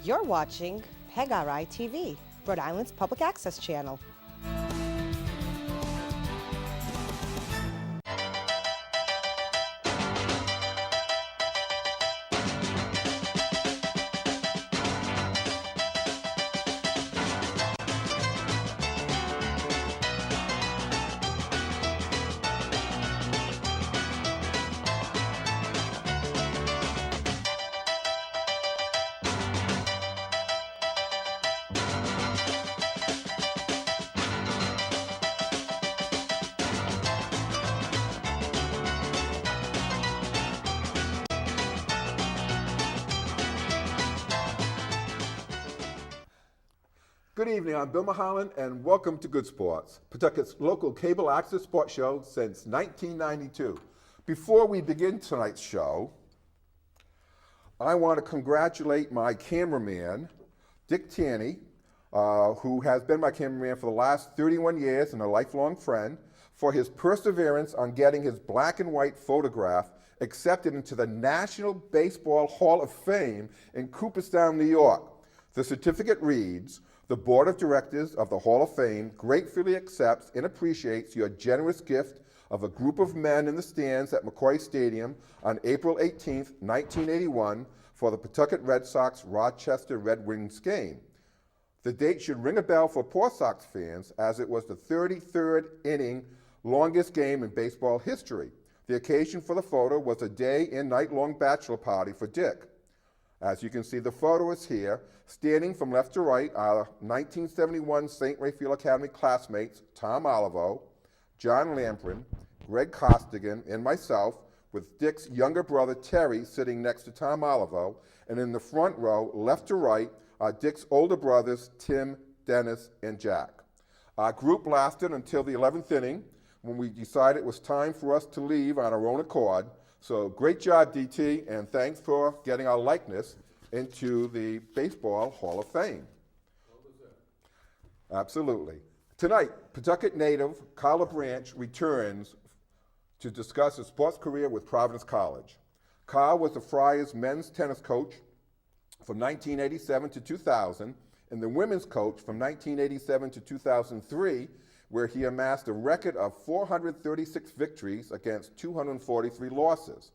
You're watching PEGRI TV, Rhode Island's public access channel. Good evening, I'm Bill Mulholland and welcome to Good Sports, Pawtucket's local cable access sports show since 1992. Before we begin tonight's show, I want to congratulate my cameraman, Dick Tierney, who has been my cameraman for the last 31 years and a lifelong friend, for his perseverance on getting his black and white photograph accepted into the National Baseball Hall of Fame in Cooperstown, New York. The certificate reads, "The Board of Directors of the Hall of Fame gratefully accepts and appreciates your generous gift of a group of men in the stands at McCoy Stadium on April 18, 1981 for the Pawtucket Red Sox-Rochester Red Wings game. The date should ring a bell for Paw Sox fans as it was the 33rd inning longest game in baseball history. The occasion for the photo was a day and night-long bachelor party for Dick. As you can see, the photo is here. Standing from left to right are 1971 St. Raphael Academy classmates Tom Olivo, John Lamprin, Greg Costigan, and myself, with Dick's younger brother Terry sitting next to Tom Olivo, and in the front row, left to right, are Dick's older brothers Tim, Dennis, and Jack. Our group lasted until the 11th inning, when we decided it was time for us to leave on our own accord. So great job, DT, and thanks for getting our likeness into the Baseball Hall of Fame. Absolutely. Tonight, Pawtucket native Carl LaBranche returns to discuss his sports career with Providence College. Carl was the Friars men's tennis coach from 1987 to 2000 and the women's coach from 1987 to 2003, where he amassed a record of 436 victories against 243 losses.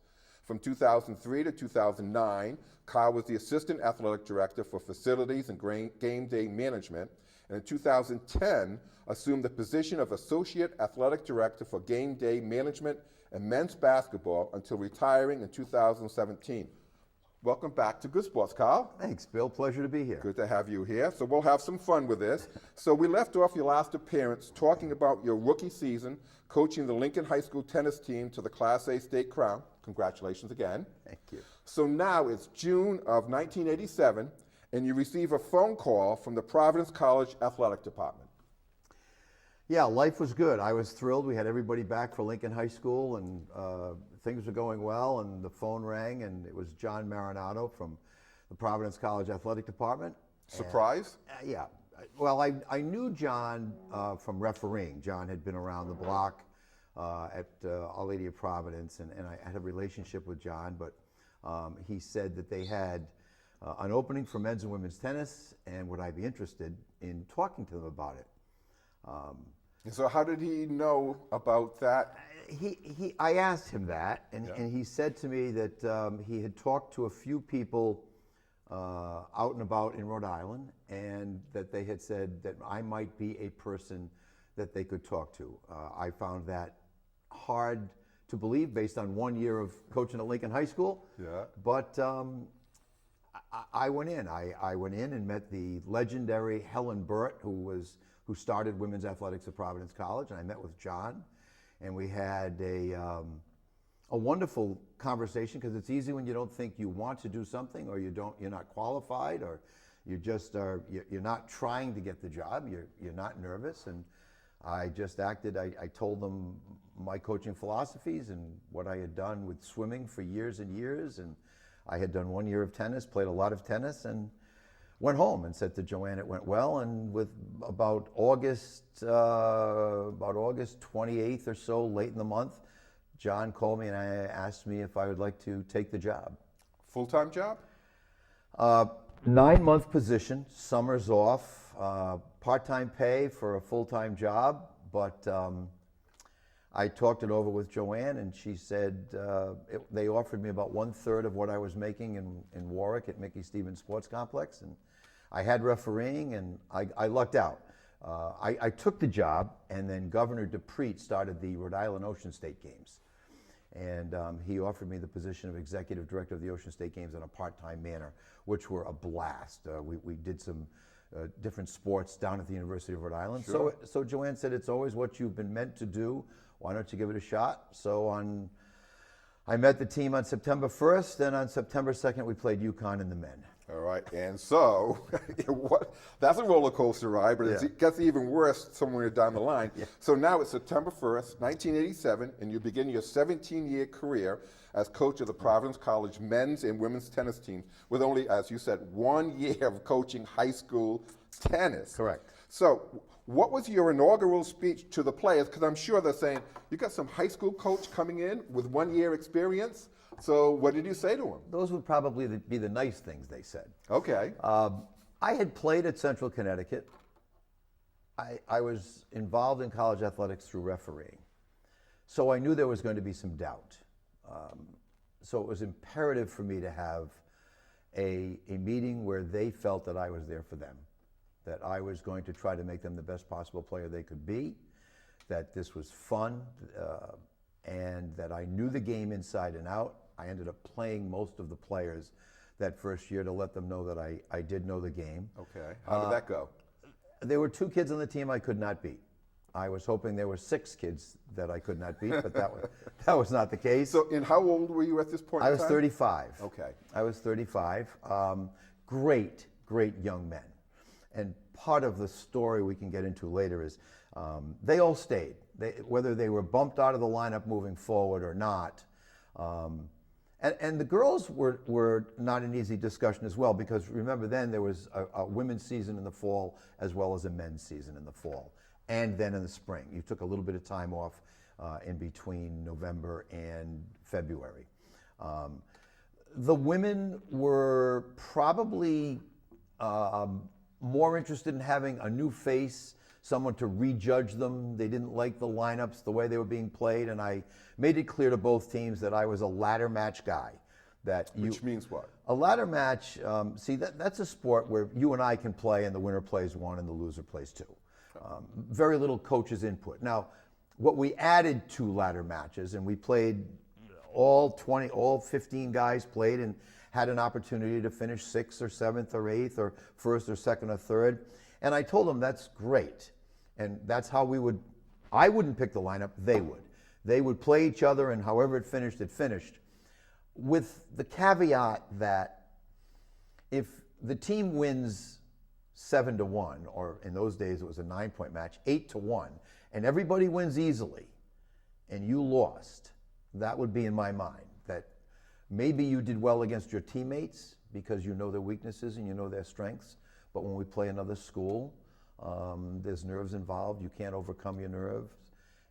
From 2003 to 2009, Carl was the Assistant Athletic Director for Facilities and Game Day Management, and in 2010, assumed the position of Associate Athletic Director for Game Day Management and Men's Basketball until retiring in 2017. Welcome back to Good Sports, Carl. Thanks, Bill. Pleasure to be here. Good to have you here. So we'll have some fun with this. So we left off your last appearance talking about your rookie season, coaching the Lincoln High School tennis team to the Class A state crown. Congratulations again. Thank you. So now it's June of 1987, and you receive a phone call from the Providence College Athletic Department. Yeah, life was good. I was thrilled. We had everybody back for Lincoln High School, and things were going well, and the phone rang, and it was John Marinato from the Providence College Athletic Department. Surprise? And, yeah. Well, I knew John from refereeing. John had been around the block at Our Lady of Providence, and I had a relationship with John, but he said that they had an opening for men's and women's tennis, and would I be interested in talking to them about it. So how did he know about that? I asked him that, and he said to me that he had talked to a few people out and about in Rhode Island, and that they had said that I might be a person that they could talk to. I found that hard to believe based on 1 year of coaching at Lincoln High School. Yeah. But I went in. I went in and met the legendary Helen Burt, who started women's athletics at Providence College, and I met with John, and we had a wonderful conversation, because it's easy when you don't think you want to do something, or you're not qualified, or you're not trying to get the job, you're not nervous, and I just acted. I told them my coaching philosophies and what I had done with swimming for years and years, and I had done 1 year of tennis, played a lot of tennis, and went home and said to Joanne it went well. And with about August 28th or so, late in the month, John called me and asked me if I would like to take the job. Full-time job? 9-month position, summers off, part-time pay for a full-time job, but I talked it over with Joanne, and she said they offered me about 1/3 of what I was making in Warwick at Mickey Stevens Sports Complex, and I had refereeing, and I lucked out. I took the job, and then Governor DePreet started the Rhode Island Ocean State Games, and he offered me the position of executive director of the Ocean State Games in a part-time manner, which were a blast. We did some different sports down at the University of Rhode Island. Sure. So Joanne said, it's always what you've been meant to do. Why don't you give it a shot? So I met the team on September 1st, and on September 2nd, we played UConn in the men. All right, and so that's a roller coaster ride, but it gets even worse somewhere down the line. Yeah. So now it's September 1st, 1987, and you begin your 17-year career as coach of the Providence College men's and women's tennis teams with only, as you said, 1 year of coaching high school tennis. Correct. So what was your inaugural speech to the players? Because I'm sure they're saying, you got some high school coach coming in with 1 year experience. So what did you say to them? Those would probably be the nice things they said. Okay. I had played at Central Connecticut. I was involved in college athletics through refereeing. So I knew there was going to be some doubt. So it was imperative for me to have a meeting where they felt that I was there for them, that I was going to try to make them the best possible player they could be, that this was fun, and that I knew the game inside and out. I ended up playing most of the players that first year to let them know that I did know the game. Okay. How did that go? There were 2 kids on the team I could not beat. I was hoping there were 6 kids that I could not beat, but that was not the case. So, and how old were you at this point? I was 35. Okay. I was 35. Great young men. And part of the story we can get into later is they all stayed. Whether they were bumped out of the lineup moving forward or not. And the girls were not an easy discussion as well, because remember then there was a women's season in the fall as well as a men's season in the fall. And then in the spring. You took a little bit of time off in between November and February. The women were probably more interested in having a new face, someone to rejudge them. They didn't like the lineups, the way they were being played, and I made it clear to both teams that I was a ladder match guy. Which means what? A ladder match, that's a sport where you and I can play and the winner plays 1 and the loser plays 2. Very little coach's input. Now, what we added to ladder matches, and we played all 15 guys played and had an opportunity to finish 6th or 7th or 8th or 1st or 2nd or 3rd. And I told them that's great. And that's how I wouldn't pick the lineup, they would. They would play each other, and however it finished, with the caveat that if the team wins 7-1, or in those days it was a 9-point match, 8-1, and everybody wins easily, and you lost, that would be in my mind, that maybe you did well against your teammates because you know their weaknesses and you know their strengths, but when we play another school, there's nerves involved. You can't overcome your nerves.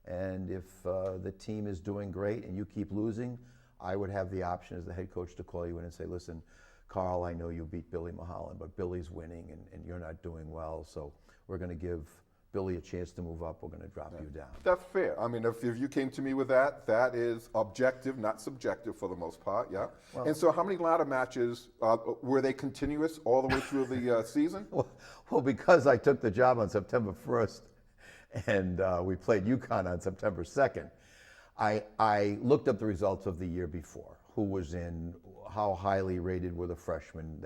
And if the team is doing great and you keep losing, I would have the option as the head coach to call you in and say, listen, Carl, I know you beat Billy Mulholland, but Billy's winning and you're not doing well, so we're going to give Billy a chance to move up. We're going to drop you down. That's fair. I mean, if you came to me with that, that is objective, not subjective for the most part, yeah. Well, and so how many ladder matches, were they continuous all the way through the season? Well, because I took the job on September 1st and we played UConn on September 2nd, I looked up the results of the year before. Who was in, how highly rated were the freshmen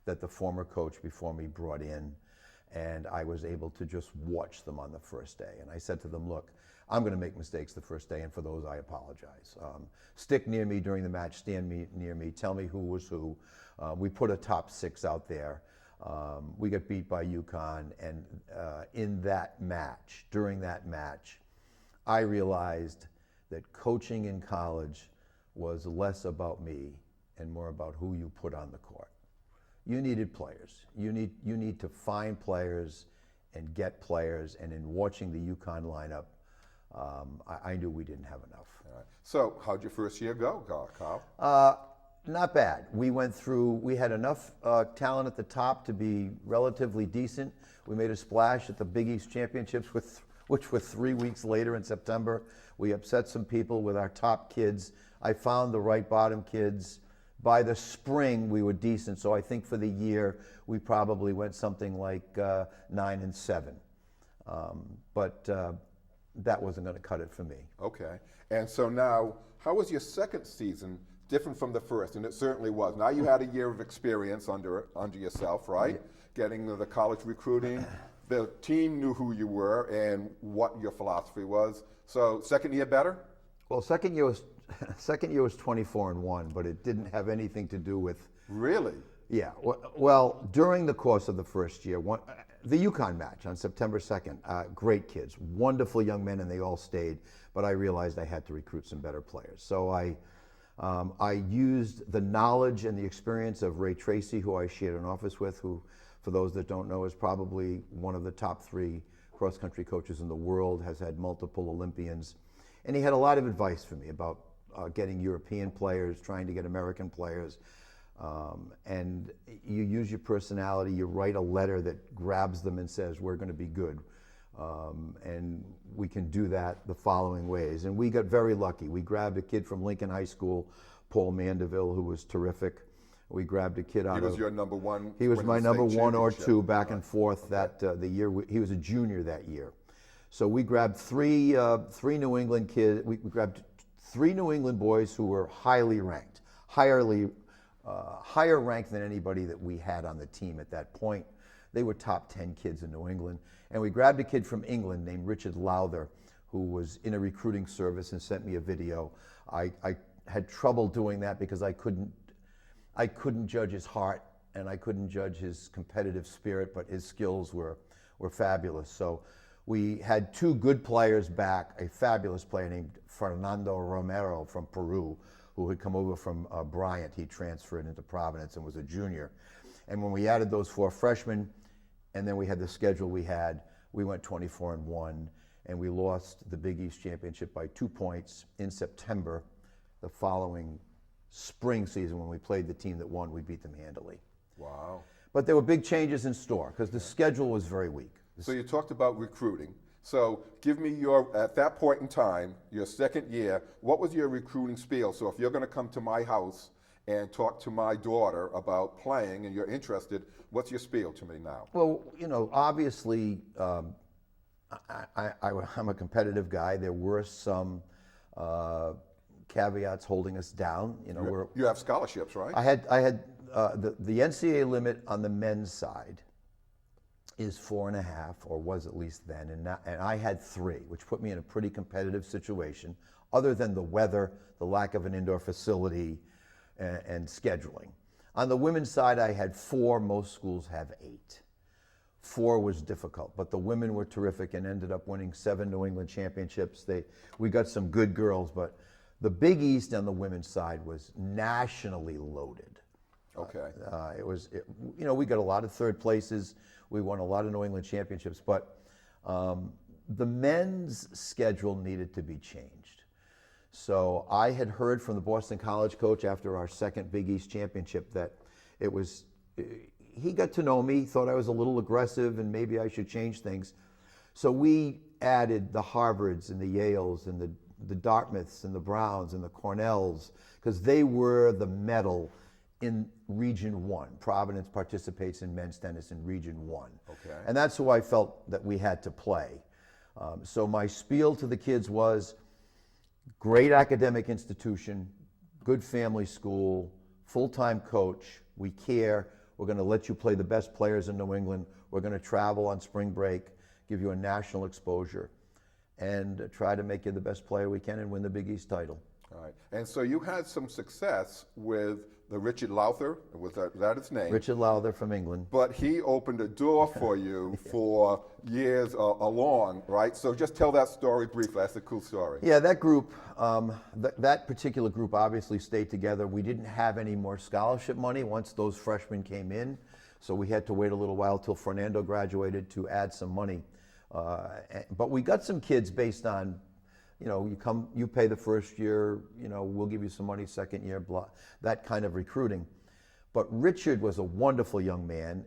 that the former coach before me brought in. And I was able to just watch them on the first day. And I said to them, look, I'm going to make mistakes the first day, and for those I apologize. Stick near me during the match, stand near me, tell me who was who. We put a top 6 out there. We got beat by UConn, and in that match, during that match, I realized that coaching in college was less about me and more about who you put on the court. You needed players. You need to find players and get players. And in watching the UConn lineup, I knew we didn't have enough. All right. So how'd your first year go, Carl? Not bad. We had enough talent at the top to be relatively decent. We made a splash at the Big East Championships, which were 3 weeks later in September. We upset some people with our top kids. I found the right bottom kids. By the spring, we were decent. So I think for the year, we probably went something like 9-7. But that wasn't going to cut it for me. Okay. And so now, how was your second season different from the first? And it certainly was. Now you had a year of experience under yourself, right? Yeah. Getting the college recruiting. The team knew who you were and what your philosophy was. So second year better? Well, second year was 24-1, but it didn't have anything to do with. Really? Yeah. Well, during the course of the first year, the UConn match on September 2nd, great kids, wonderful young men, and they all stayed. But I realized I had to recruit some better players. So I used the knowledge and the experience of Ray Tracy, who I shared an office with, who, for those that don't know, is probably one of the top 3 cross-country coaches in the world, has had multiple Olympians. And he had a lot of advice for me about getting European players, trying to get American players. And you use your personality, you write a letter that grabs them and says, we're going to be good. And we can do that the following ways. And we got very lucky. We grabbed a kid from Lincoln High School, Paul Mandeville, who was terrific. We grabbed a kid out of... He was your number one? He was my number 1 or 2 back and forth the year. He was a junior that year. So we grabbed three New England kids. We grabbed 3 New England boys who were highly ranked, higher ranked than anybody that we had on the team at that point. They were top 10 kids in New England. And we grabbed a kid from England named Richard Lowther, who was in a recruiting service and sent me a video. I had trouble doing that because I couldn't judge his heart and I couldn't judge his competitive spirit, but his skills were fabulous. So we had 2 good players back, a fabulous player named Fernando Romero from Peru, who had come over from Bryant. He transferred into Providence and was a junior. And when we added those 4 freshmen, and then we had the schedule we had, we went 24-1, and we lost the Big East Championship by 2 points in September. The following spring season, when we played the team that won, we beat them handily. Wow. But there were big changes in store because the schedule was very weak. So you talked about recruiting. So give me at that point in time, your second year, what was your recruiting spiel? So if you're going to come to my house and talk to my daughter about playing and you're interested, what's your spiel to me now? Well, obviously, I'm a competitive guy. There were some caveats holding us down. You have scholarships, right? I had the NCAA limit on the men's side is 4.5, or was at least then, and I had 3, which put me in a pretty competitive situation, other than the weather, the lack of an indoor facility, and scheduling. On the women's side, I had 4. Most schools have 8. 4 was difficult, but the women were terrific and ended up winning 7 New England championships. We got some good girls, but the Big East on the women's side was nationally loaded. Okay. We got a lot of 3rd places. We won a lot of New England championships, but the men's schedule needed to be changed. So I had heard from the Boston College coach after our second Big East championship that he got to know me, thought I was a little aggressive and maybe I should change things. So we added the Harvards and the Yales and the Dartmouths and the Browns and the Cornells, because they were the medal in Region 1. Providence participates in men's tennis in Region 1. Okay. And that's who I felt that we had to play. So my spiel to the kids was, great academic institution, good family school, full-time coach, we care, we're going to let you play the best players in New England, we're going to travel on spring break, give you a national exposure, and try to make you the best player we can and win the Big East title. All right. And so you had some success with the Richard Lowther, was that his name? Richard Lowther from England. But he opened a door for you for years along, right? So just tell that story briefly. That's a cool story. Yeah, that group, that particular group obviously stayed together. We didn't have any more scholarship money once those freshmen came in, so we had to wait a little while till Fernando graduated to add some money. But we got some kids based on you pay the first year, we'll give you some money second year, blah, that kind of recruiting. But Richard was a wonderful young man,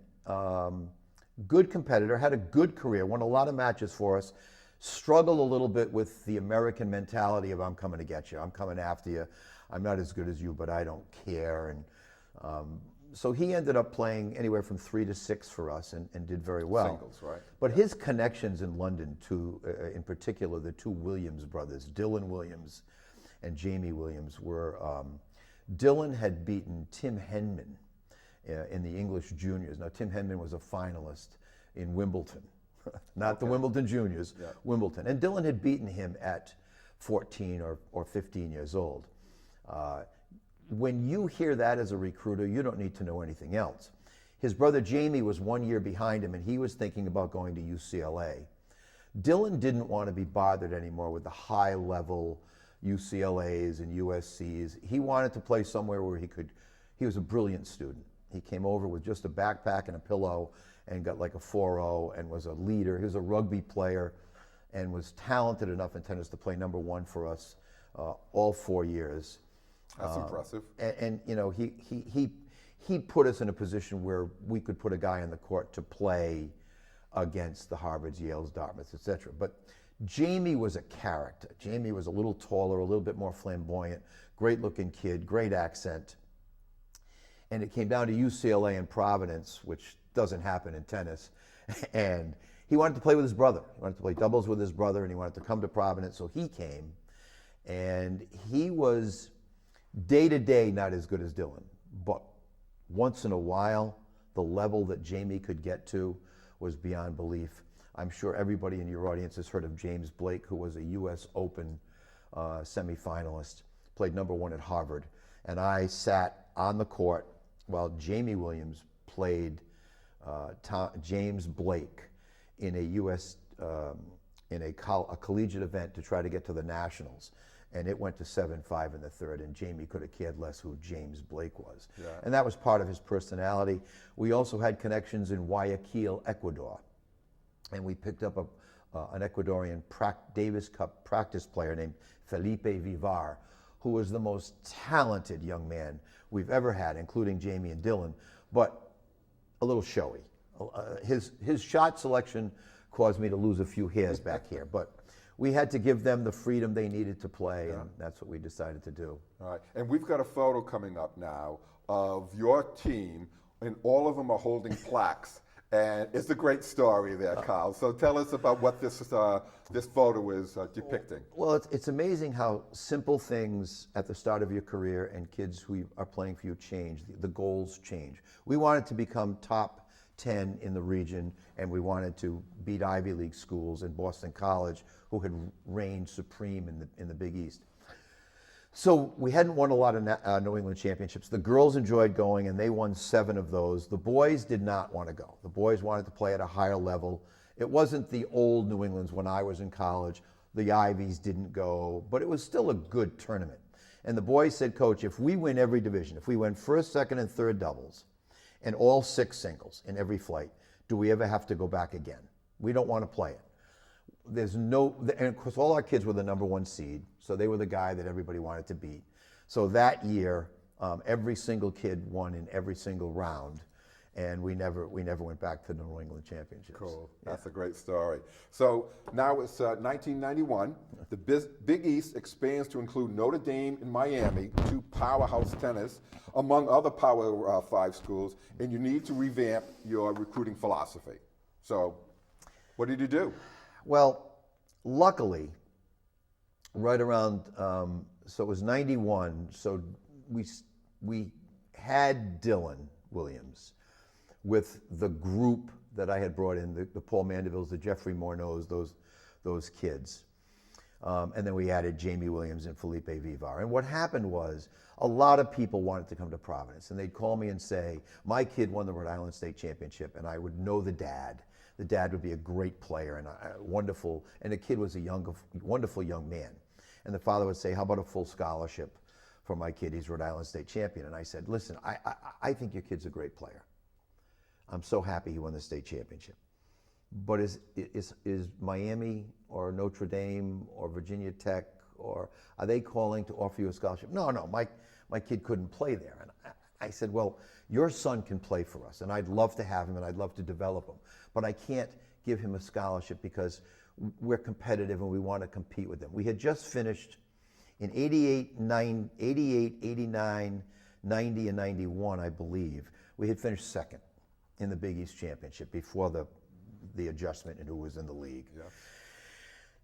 good competitor, had a good career, won a lot of matches for us, struggled a little bit with the American mentality of I'm coming to get you, I'm coming after you, I'm not as good as you, but I don't care. And so he ended up playing anywhere from 3 to 6 for us and did very well. Singles, right? But his connections in London, in particular, the 2 Williams brothers, Dylan Williams and Jamie Williams, were Dylan had beaten Tim Henman in the English juniors. Now, Tim Henman was a finalist in Wimbledon, not the Wimbledon juniors, Wimbledon. And Dylan had beaten him at 14 or 15 years old. When you hear that as a recruiter, you don't need to know anything else. His brother Jamie was 1 year behind him, and he was thinking about going to UCLA. Dylan didn't want to be bothered anymore with the high-level UCLAs and USCs. He wanted to play somewhere where he was a brilliant student. He came over with just a backpack and a pillow and got like a 4.0 and was a leader. He was a rugby player and was talented enough in tennis to play #1 for us all 4 years. That's impressive. And he put us in a position where we could put a guy on the court to play against the Harvards, Yales, Dartmouths, etc. But Jamie was a character. Jamie was a little taller, a little bit more flamboyant, great-looking kid, great accent. And it came down to UCLA and Providence, which doesn't happen in tennis. And he wanted to play with his brother. He wanted to play doubles with his brother, and he wanted to come to Providence, so he came. And he was day-to-day not as good as Dylan, but once in a while, the level that Jamie could get to was beyond belief. I'm sure everybody in your audience has heard of James Blake, who was a U.S. Open semifinalist, played #1 at Harvard. And I sat on the court while Jamie Williams played James Blake in a collegiate event to try to get to the Nationals. And it went to 7-5 in the third, and Jamie could have cared less who James Blake was. Yeah. And that was part of his personality. We also had connections in Guayaquil, Ecuador. And we picked up an Ecuadorian Davis Cup practice player named Felipe Vivar, who was the most talented young man we've ever had, including Jamie and Dylan, but a little showy. His shot selection caused me to lose a few hairs back here, but we had to give them the freedom they needed to play, and that's what we decided to do. All right, and we've got a photo coming up now of your team, and all of them are holding plaques. And it's a great story there, Kyle. So tell us about what this photo is depicting. Well, it's amazing how simple things at the start of your career and kids who are playing for you change. The goals change. We wanted to become top 10 in the region, and we wanted to beat Ivy League schools and Boston College, who had reigned supreme in the Big East. So we hadn't won a lot of New England championships. The girls enjoyed going, and they won 7 of those. The boys did not want to go. The boys wanted to play at a higher level. It wasn't the old New Englands when I was in college. The Ivies didn't go, but it was still a good tournament. And the boys said, Coach, if we win every division, if we win first, second, and third doubles, and all 6 singles in every flight, do we ever have to go back again? We don't want to play it. And of course all our kids were the #1 seed, so they were the guy that everybody wanted to beat. So that year, every single kid won in every single round, and we never went back to the New England championships. Cool, that's a great story. So now it's 1991. The Big East expands to include Notre Dame and Miami, 2 powerhouse tennis, among other Power 5 schools, and you need to revamp your recruiting philosophy. So what did you do? Well, luckily, right around, so it was 91, so we had Dylan Williams with the group that I had brought in, the Paul Mandevilles, the Jeffrey Morneaus, those kids. And then we added Jamie Williams and Felipe Vivar. And what happened was, a lot of people wanted to come to Providence, and they'd call me and say, my kid won the Rhode Island State Championship, and I would know the dad. The dad would be a great player and wonderful, and the kid was a wonderful young man. And the father would say, how about a full scholarship for my kid? He's Rhode Island State champion. And I said, listen, I think your kid's a great player. I'm so happy he won the state championship. But is Miami or Notre Dame or Virginia Tech or are they calling to offer you a scholarship? No, my kid couldn't play there. And I said, well, your son can play for us, and I'd love to have him, and I'd love to develop him, but I can't give him a scholarship because we're competitive and we want to compete with them. We had just finished in 88, 89, 90, and 91, I believe. We had finished second in the Big East Championship before the adjustment in who was in the league. Yeah.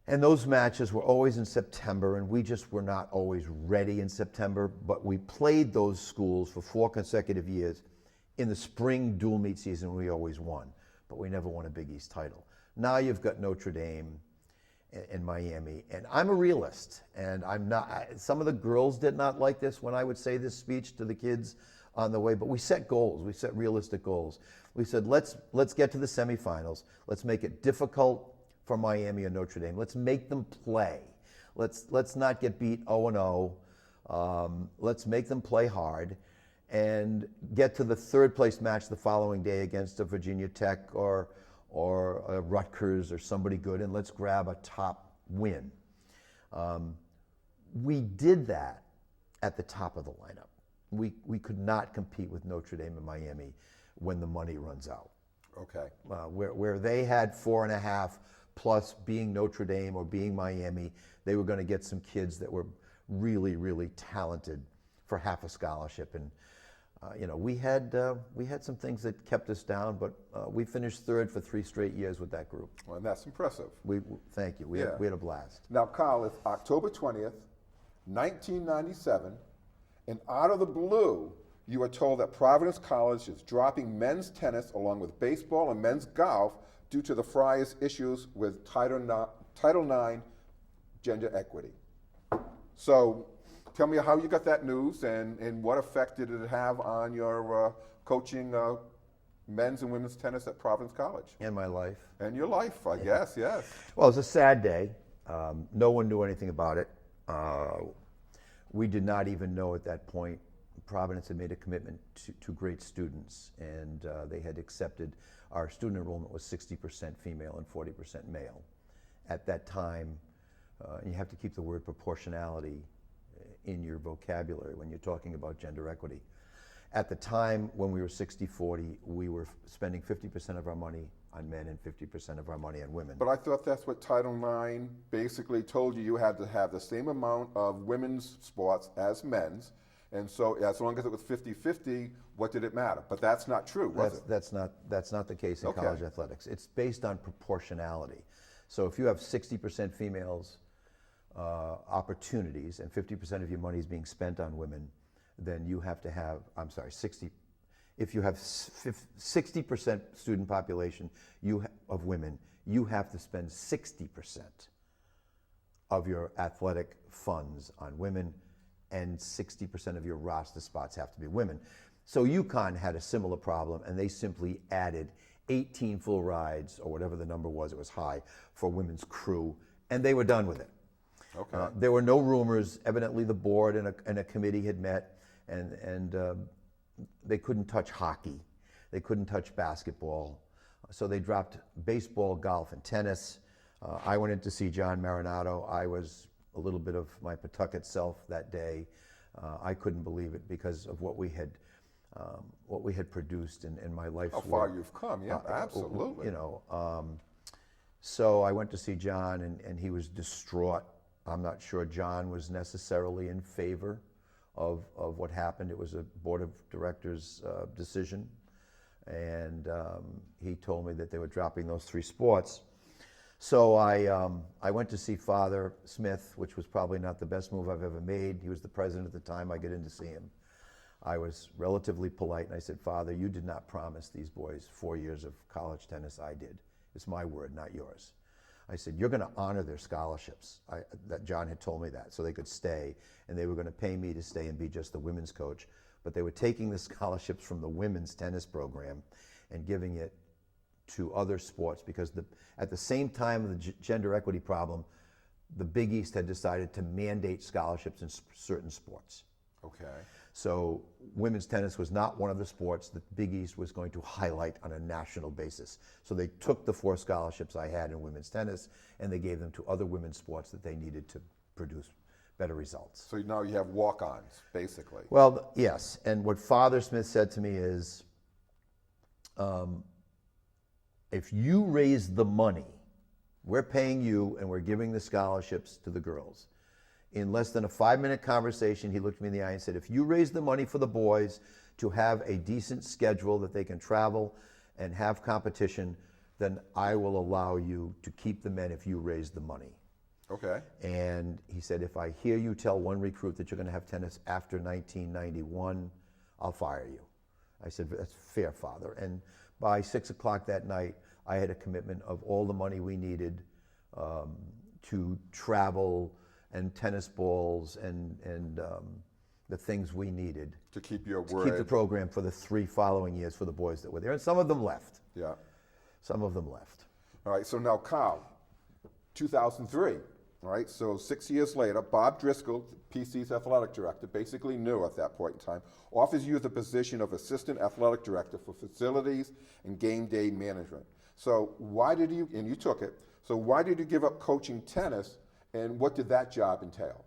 And those matches were always in September, and we just were not always ready in September, but we played those schools for 4 consecutive years. In the spring dual meet season, we always won, but we never won a Big East title. Now you've got Notre Dame and Miami, and I'm a realist, and I'm not, some of the girls did not like this when I would say this speech to the kids on the way, but we set goals, we set realistic goals. We said, let's get to the semifinals, let's make it difficult for Miami or Notre Dame. Let's make them play. Let's not get beat 0-0. Let's make them play hard and get to the third place match the following day against a Virginia Tech or a Rutgers or somebody good, and let's grab a top win. We did that at the top of the lineup. We could not compete with Notre Dame and Miami when the money runs out. Okay. Where they had 4.5 plus being Notre Dame or being Miami, they were going to get some kids that were really, really talented for half a scholarship. And we had some things that kept us down, but we finished third for 3 straight years with that group. Well, and that's impressive. Thank you. We had a blast. Now, Kyle, it's October 20th, 1997, and out of the blue, you are told that Providence College is dropping men's tennis along with baseball and men's golf due to the Friars' issues with Title IX gender equity. So tell me how you got that news and what effect did it have on your coaching men's and women's tennis at Providence College? In my life. And your life, I guess, yes. Well, it was a sad day. No one knew anything about it. We did not even know at that point. Providence had made a commitment to great students, and they had accepted our student enrollment was 60% female and 40% male. At that time, you have to keep the word proportionality in your vocabulary when you're talking about gender equity. At the time when we were 60-40, we were spending 50% of our money on men and 50% of our money on women. But I thought that's what Title IX basically told you. You had to have the same amount of women's sports as men's. And so as long as it was 50-50, what did it matter? But that's not true, was it? That's not the case in college athletics. It's based on proportionality. So if you have 60% females opportunities and 50% of your money is being spent on women, then you have to have, if you have 60% student population of women, you have to spend 60% of your athletic funds on women, and 60% of your roster spots have to be women. So UConn had a similar problem, and they simply added 18 full rides, or whatever the number was, it was high, for women's crew, and they were done with it. Okay. There were no rumors. Evidently the board and a committee had met, and they couldn't touch hockey. They couldn't touch basketball. So they dropped baseball, golf, and tennis. I went in to see John Marinato. I was a little bit of my Pawtucket self that day. I couldn't believe it because of what we had produced in my life's work. How far you've come, yeah, absolutely. So I went to see John, and he was distraught. I'm not sure John was necessarily in favor of what happened. It was a board of directors decision, and he told me that they were dropping those 3 sports. So I went to see Father Smith, which was probably not the best move I've ever made. He was the president at the time. I get in to see him. I was relatively polite, and I said, Father, you did not promise these boys 4 years of college tennis. I did. It's my word, not yours. I said, you're going to honor their scholarships. That John had told me that, so they could stay, and they were going to pay me to stay and be just the women's coach. But they were taking the scholarships from the women's tennis program and giving it to other sports, because at the same time of the gender equity problem, the Big East had decided to mandate scholarships in certain sports. Okay. So women's tennis was not one of the sports that Big East was going to highlight on a national basis. So they took the 4 scholarships I had in women's tennis, and they gave them to other women's sports that they needed to produce better results. So now you have walk-ons, basically. Well, yes. And what Father Smith said to me is, if you raise the money, we're paying you and we're giving the scholarships to the girls. In less than a 5-minute conversation, he looked me in the eye and said, if you raise the money for the boys to have a decent schedule that they can travel and have competition, then I will allow you to keep the men if you raise the money. Okay. And he said, if I hear you tell one recruit that you're going to have tennis after 1991, I'll fire you. I said, that's fair, Father. And by 6 o'clock that night, I had a commitment of all the money we needed to travel and tennis balls and the things we needed To keep your to word. keep the program for the 3 following years for the boys that were there. And some of them left. Yeah. Some of them left. All right, so now Carl, 2003, all right, so 6 years later, Bob Driscoll, PC's athletic director, basically new at that point in time, offers you the position of assistant athletic director for facilities and game day management. So why did you, and you took it, so why did you give up coaching tennis, and what did that job entail?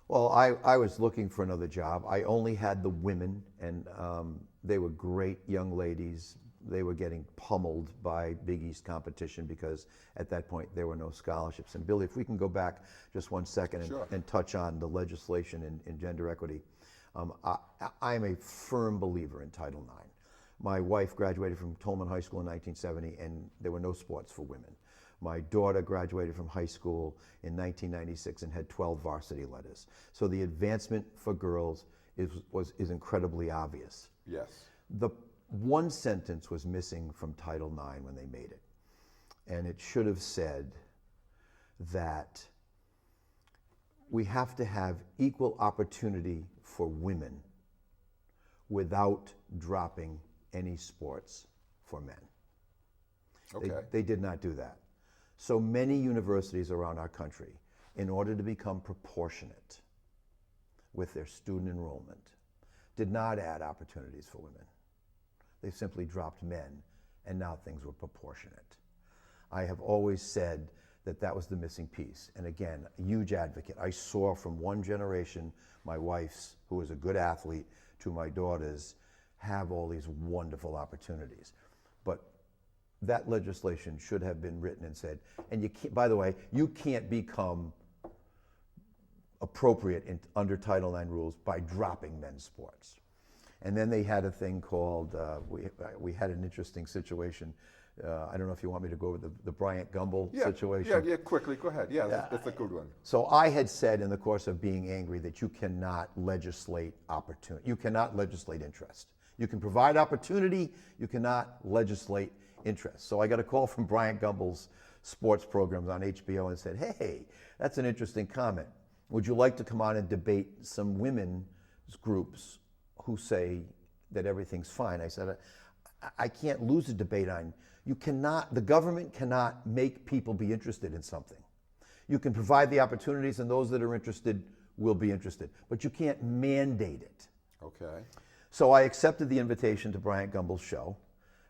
Well, I was looking for another job. I only had the women, and they were great young ladies. They were getting pummeled by Big East competition because at that point there were no scholarships. And Billy, if we can go back just 1 second Sure. and touch on the legislation in gender equity. I am a firm believer in Title IX. My wife graduated from Tolman High School in 1970, and there were no sports for women. My daughter graduated from high school in 1996 and had 12 varsity letters. So the advancement for girls is incredibly obvious. Yes. The one sentence was missing from Title IX when they made it, and it should have said that we have to have equal opportunity for women without dropping any sports for men. Okay. They did not do that. So many universities around our country, in order to become proportionate with their student enrollment, did not add opportunities for women. They simply dropped men, and now things were proportionate. I have always said that that was the missing piece. And again, a huge advocate. I saw from one generation, my wife's, who was a good athlete, to my daughter's, have all these wonderful opportunities. But that legislation should have been written and said, and you can't, by the way, you can't become appropriate under Title IX rules by dropping men's sports. And then they had a thing called, we had an interesting situation. I don't know if you want me to go over the Bryant Gumbel situation. Yeah, quickly, go ahead. Yeah, that's a good one. So I had said in the course of being angry that you cannot legislate opportunity. You cannot legislate interest. You can provide opportunity, you cannot legislate interest. So I got a call from Bryant Gumbel's sports programs on HBO and said, hey, that's an interesting comment. Would you like to come on and debate some women's groups who say that everything's fine? I said, I can't lose a debate on, the government cannot make people be interested in something. You can provide the opportunities, and those that are interested will be interested, but you can't mandate it. Okay. So I accepted the invitation to Bryant Gumbel's show,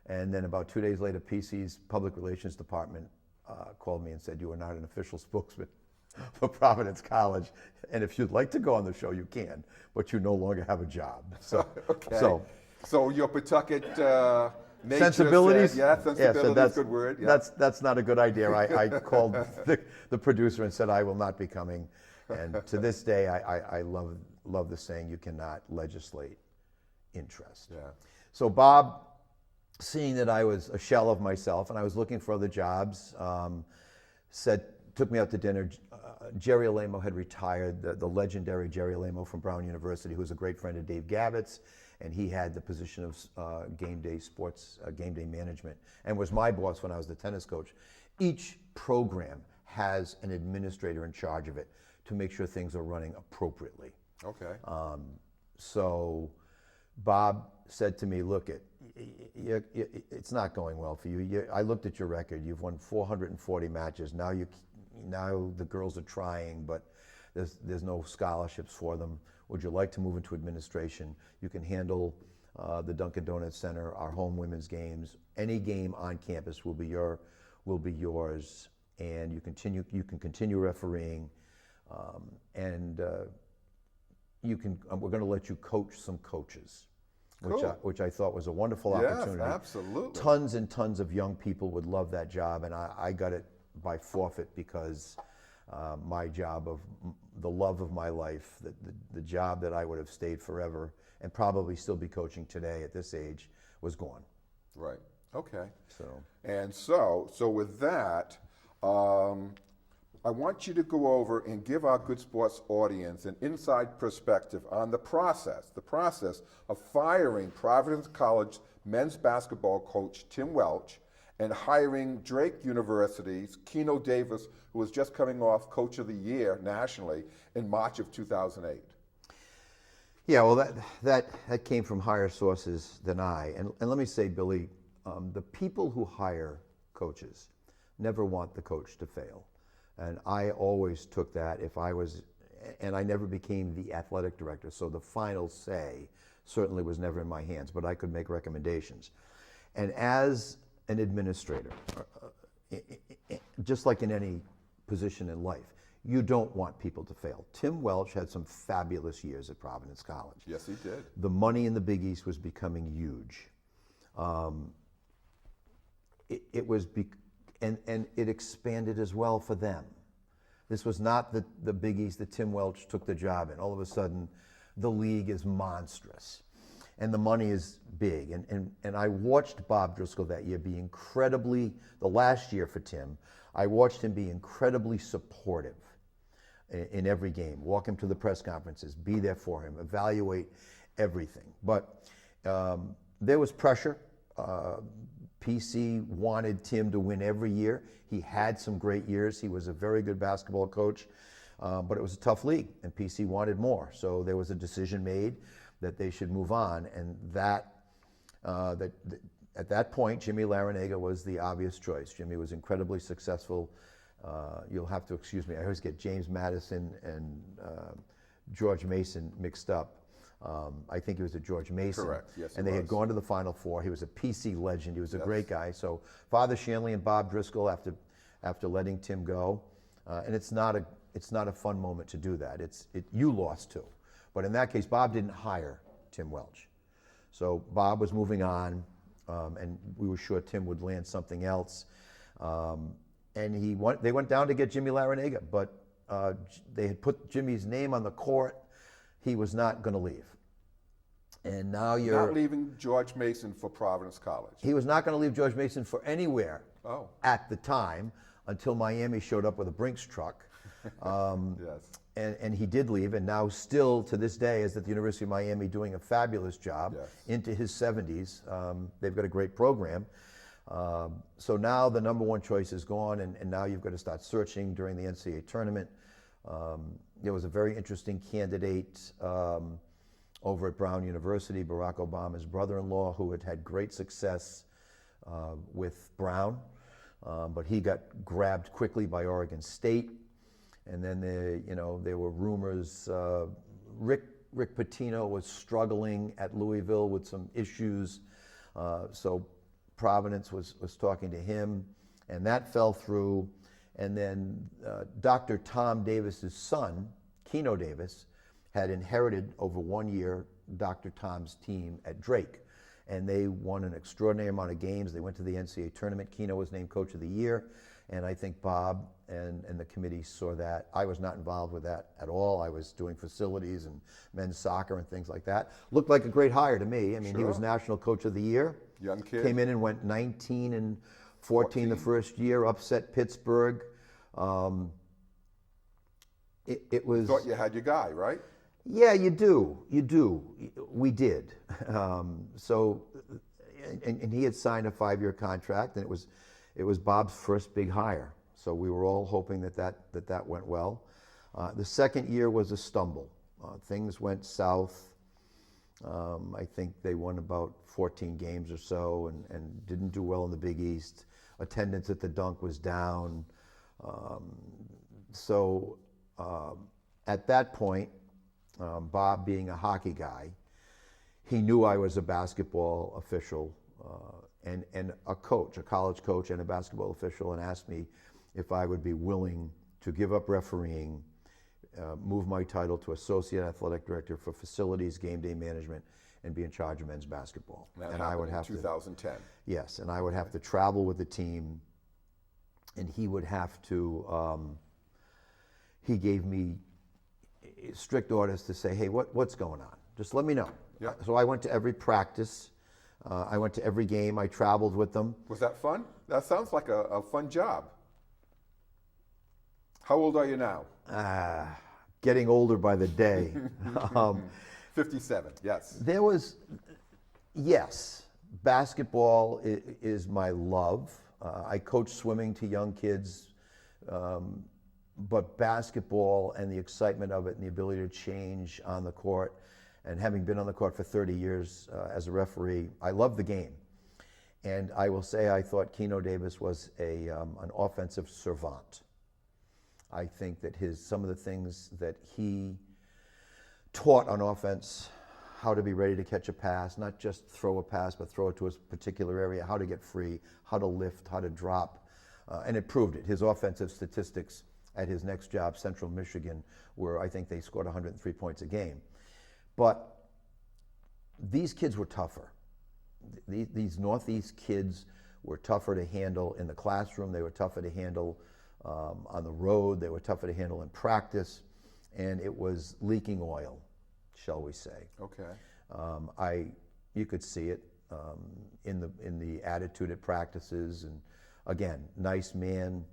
and then about 2 days later, PC's public relations department called me and said, you are not an official spokesman for Providence College, and if you'd like to go on the show, you can, but you no longer have a job. So, Okay. So your Pawtucket nature sensibilities? said, sensibilities, good word. Yeah. That's not a good idea. I called the producer and said, I will not be coming. And to this day, I love the saying, you cannot legislate interest. Yeah. So Bob, seeing that I was a shell of myself and I was looking for other jobs, took me out to dinner. Jerry Alamo had retired, the legendary Jerry Alamo from Brown University, who was a great friend of Dave Gavitt's, and he had the position of game day sports, game day management, and was my boss when I was the tennis coach. Each program has an administrator in charge of it to make sure things are running appropriately. Okay. So Bob said to me, look, it's not going well for you. I looked at your record. You've won 440 matches. Now the girls are trying, but there's no scholarships for them. Would you like to move into administration? You can handle the Dunkin' Donuts Center, our home women's games. Any game on campus will be yours, and you can continue refereeing. And we're going to let you coach some coaches, Cool. which I thought was a wonderful Yes, opportunity. absolutely. Tons and tons of young people would love that job, and I got it by forfeit because my job of the love of my life, the job that I would have stayed forever and probably still be coaching today at this age, was gone. Right. Okay. So, And so with that, I want you to go over and give our Good Sports audience an inside perspective on the process of firing Providence College men's basketball coach Tim Welch and hiring Drake University's Keno Davis, who was just coming off Coach of the Year nationally in March of 2008. yeah, well, that came from higher sources than I. And let me say, Billy, the people who hire coaches never want the coach to fail. And I always took that and I never became the athletic director, so the final say certainly was never in my hands, but I could make recommendations. And as an administrator, just like in any position in life, you don't want people to fail. Tim Welch had some fabulous years at Providence College. Yes, he did. The money in the Big East was becoming huge. And it expanded as well for them. This was not the Big East that Tim Welch took the job in. All of a sudden, the league is monstrous, and the money is big. And I watched Bob Driscoll that year be the last year for Tim, I watched him be incredibly supportive in every game, walk him to the press conferences, be there for him, evaluate everything. But there was pressure. PC wanted Tim to win every year. He had some great years. He was a very good basketball coach, but it was a tough league, and PC wanted more. So there was a decision made that they should move on, and at that point, Jimmy Larinaga was the obvious choice. Jimmy was incredibly successful. You'll have to excuse me. I always get James Madison and George Mason mixed up. I think he was a George Mason. Correct, yes, and he they had was. gone to the Final Four. He was a PC legend. He was a Yes. great guy. So Father Shanley and Bob Driscoll, after letting Tim go, and it's not a fun moment to do that. You lost too. But in that case, Bob didn't hire Tim Welch. So Bob was moving on, and we were sure Tim would land something else. And they went down to get Jimmy Larinaga, but they had put Jimmy's name on the court. He was not going to leave. And now Not leaving George Mason for Providence College. He was not going to leave George Mason for anywhere Oh. at the time until Miami showed up with a Brinks truck. Yes. And he did leave, and now still to this day is at the University of Miami doing a fabulous job. Yes. Into his 70s. They've got a great program. So now the number one choice is gone, and now you've got to start searching during the NCAA tournament. There was a very interesting candidate over at Brown University, Barack Obama's brother-in-law, who had had great success with Brown, but he got grabbed quickly by Oregon State. And then there were rumors. Rick Pitino was struggling at Louisville with some issues, so Providence was talking to him, and that fell through. And then Dr. Tom Davis's son, Keno Davis, had inherited over 1 year Dr. Tom's team at Drake. And they won an extraordinary amount of games. They went to the NCAA tournament. Keno was named Coach of the Year. And I think Bob and the committee saw that. I was not involved with that at all. I was doing facilities and men's soccer and things like that. Looked like a great hire to me. I mean, he was National Coach of the Year. Young kid. Came in and went 19-14 the first year, upset Pittsburgh. It was. Thought you had your guy, right? Yeah, you do. We did. And he had signed a 5-year contract, and it was Bob's first big hire. So we were all hoping that went well. The second year was a stumble. Things went south. I think they won about 14 games or so, and didn't do well in the Big East. Attendance at the Dunk was down. At that point, Bob being a hockey guy, he knew I was a basketball official and a coach, a college coach and a basketball official, and asked me if I would be willing to give up refereeing move my title to Associate Athletic Director for Facilities, Game Day Management, and be in charge of men's basketball. And I would have in 2010. Yes, and I would have to travel with the team, and he would have to, he gave me strict orders to say, hey, what's going on? Just let me know. Yeah. So I went to every practice. I went to every game. I traveled with them. Was that fun? That sounds like a fun job. How old are you now? Getting older by the day. 57, yes. There was, yes, basketball is my love. I coach swimming to young kids, but basketball and the excitement of it and the ability to change on the court, and having been on the court for 30 years as a referee, I love the game. And I will say I thought Keno Davis was an offensive savant. I think that some of the things that he taught on offense, how to be ready to catch a pass, not just throw a pass, but throw it to a particular area, how to get free, how to lift, how to drop, and it proved it. His offensive statistics at his next job, Central Michigan, where I think they scored 103 points a game. But these kids were tougher. These Northeast kids were tougher to handle in the classroom. They were tougher to handle on the road. They were tougher to handle in practice. And it was leaking oil, shall we say. Okay. You could see it in the attitude at practices. And again, nice man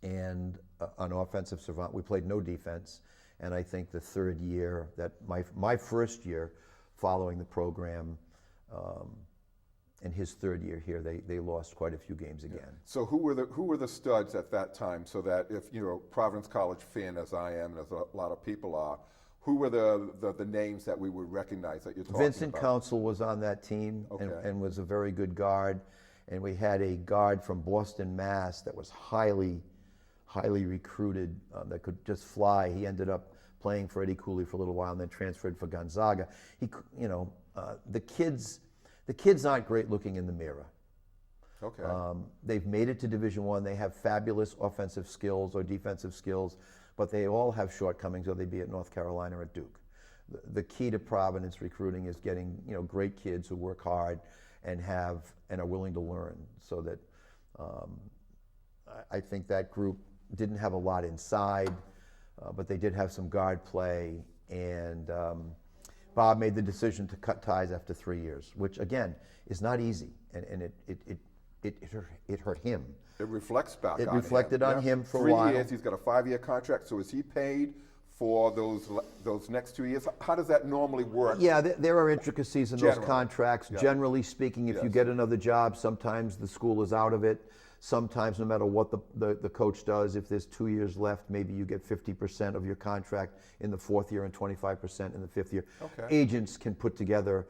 and an offensive savant. We played no defense. And I think the third year, that my first year following the program, in his third year here, they lost quite a few games again. Yeah. So who were the studs at that time? So that if you're a Providence College fan, as I am, and as a lot of people are, who were the names that we would recognize that you're talking Vincent about? Council was on that team, Okay. and was a very good guard. And we had a guard from Boston, Mass. That was highly recruited, that could just fly. He ended up playing for Eddie Cooley for a little while and then transferred for Gonzaga. The kids aren't great looking in the mirror. Okay. They've made it to Division I. They have fabulous offensive skills or defensive skills, but they all have shortcomings, whether they be at North Carolina or at Duke. The key to Providence recruiting is getting great kids who work hard and are willing to learn. So that I think that group didn't have a lot inside, but they did have some guard play. And Bob made the decision to cut ties after 3 years, which again is not easy, and it hurt him. It reflects back. It on reflected him. on him for a 3 while. years. He's got a 5-year contract. So is he paid for those next 2 years? How does that normally work? Yeah, there are intricacies in those contracts. Yeah. Generally speaking, if you get another job, sometimes the school is out of it. Sometimes, no matter what the coach does, if there's 2 years left, maybe you get 50% of your contract in the 4th year and 25% in the 5th year. Okay. Agents can put together,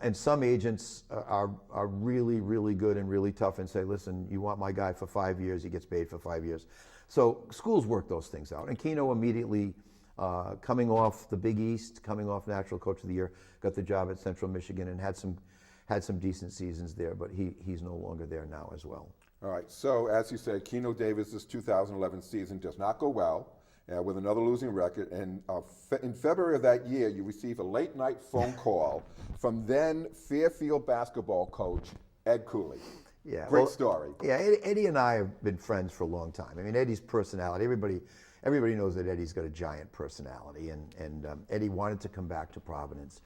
and some agents are really, really good and really tough and say, listen, you want my guy for 5 years, he gets paid for 5 years. So schools work those things out. And Keno immediately, coming off the Big East, coming off Natural Coach of the Year, got the job at Central Michigan and had some decent seasons there, but he's no longer there now as well. All right, so as you said, Keno Davis' 2011 season does not go well, with another losing record. And in February of that year, you received a late night phone call from then Fairfield basketball coach Ed Cooley. Yeah, Great story. Yeah, Eddie and I have been friends for a long time. I mean, Eddie's personality, everybody knows that Eddie's got a giant personality, and Eddie wanted to come back to Providence,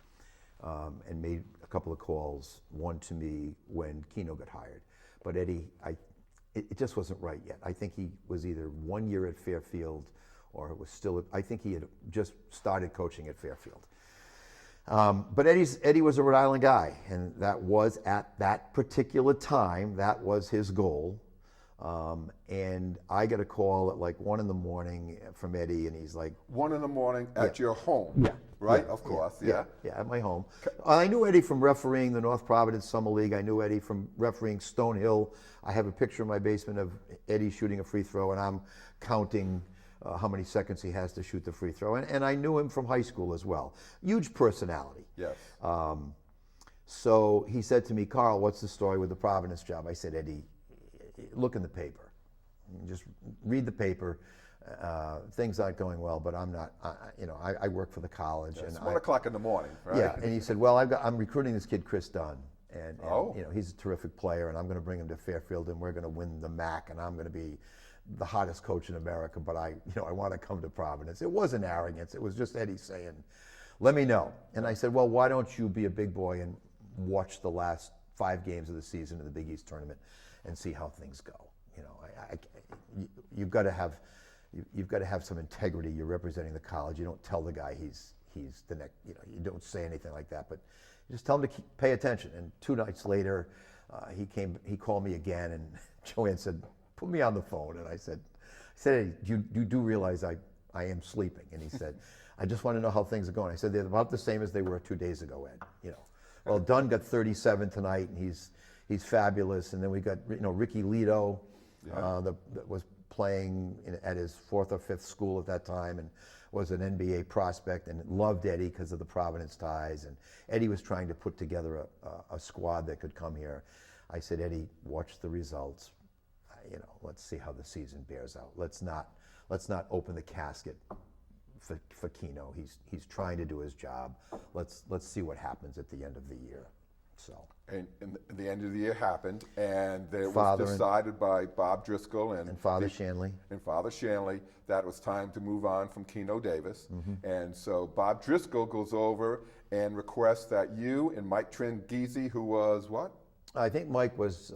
and made a couple of calls, one to me when Keno got hired. But Eddie, it just wasn't right yet. I think he was either 1 year at Fairfield, or it was still, I think he had just started coaching at Fairfield. But Eddie was a Rhode Island guy, and that was, at that particular time, that was his goal. And I got a call at like 1 a.m. from Eddie, and he's like, 1 a.m. at your home. Yeah. Right? Yeah, Of course. Yeah, at my home. I knew Eddie from refereeing the North Providence Summer League. I knew Eddie from refereeing Stonehill. I have a picture in my basement of Eddie shooting a free throw, and I'm counting how many seconds he has to shoot the free throw. And I knew him from high school as well. Huge personality. Yes. So he said to me, Carl, what's the story with the Providence job? I said, Eddie, look in the paper. Just read the paper. things aren't going well, but I'm not, I work for the college. It's and 1 o'clock in the morning, right? Yeah, and he said, well, I'm recruiting this kid, Chris Dunn, and Oh. he's a terrific player, and I'm going to bring him to Fairfield, and we're going to win the MAC, and I'm going to be the hottest coach in America, but I want to come to Providence. It wasn't arrogance. It was just Eddie saying, let me know. And I said, well, why don't you be a big boy and watch the last 5 games of the season in the Big East tournament and see how things go. You've got to have some integrity. You're representing the college. You don't tell the guy he's the next. You don't say anything like that. But you just tell him to pay attention. And 2 nights later, he called me again, and Joanne said, put me on the phone. And I said, Eddie, you do realize I am sleeping? And he said, I just want to know how things are going. I said, they're about the same as they were 2 days ago, Ed. Well, Dunn got 37 tonight, and he's fabulous. And then we got Ricky Lito, that was playing at his 4th or 5th school at that time, and was an NBA prospect, and loved Eddie because of the Providence ties. And Eddie was trying to put together a squad that could come here. I said, Eddie, watch the results. Let's see how the season bears out. Let's not open the casket for Keno. He's trying to do his job. Let's see what happens at the end of the year. So. And the end of the year happened, and it was Father decided by Bob Driscoll and Father Shanley. And Father Shanley that it was time to move on from Keno Davis. Mm-hmm. And so Bob Driscoll goes over and requests that you and Mike Trengisi, who was what? I think Mike was,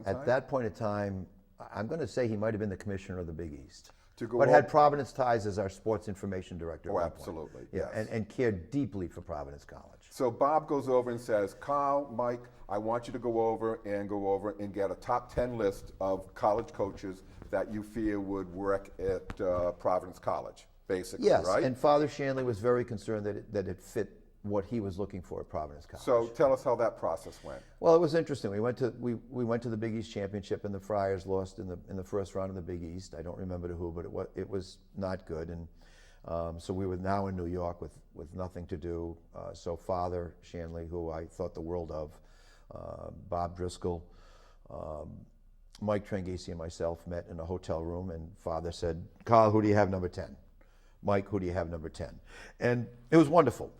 at that point in time, I'm going to say he might have been the commissioner of the Big East. But had Providence ties as our sports information director. Oh, absolutely. Yeah, yes. and cared deeply for Providence College. So Bob goes over and says, Carl, Mike, I want you to go over and get a top 10 list of college coaches that you feel would work at Providence College, basically, yes, right? And Father Shanley was very concerned that it fit what he was looking for at Providence College. So tell us how that process went. Well, it was interesting. We went to the Big East Championship, and the Friars lost in the first round of the Big East. I don't remember to who, but it was not good. And so we were now in New York with nothing to do. So Father Shanley, who I thought the world of, Bob Driscoll, Mike Trengisi, and myself met in a hotel room, and Father said, Carl, who do you have number 10? Mike, who do you have number 10? And it was wonderful.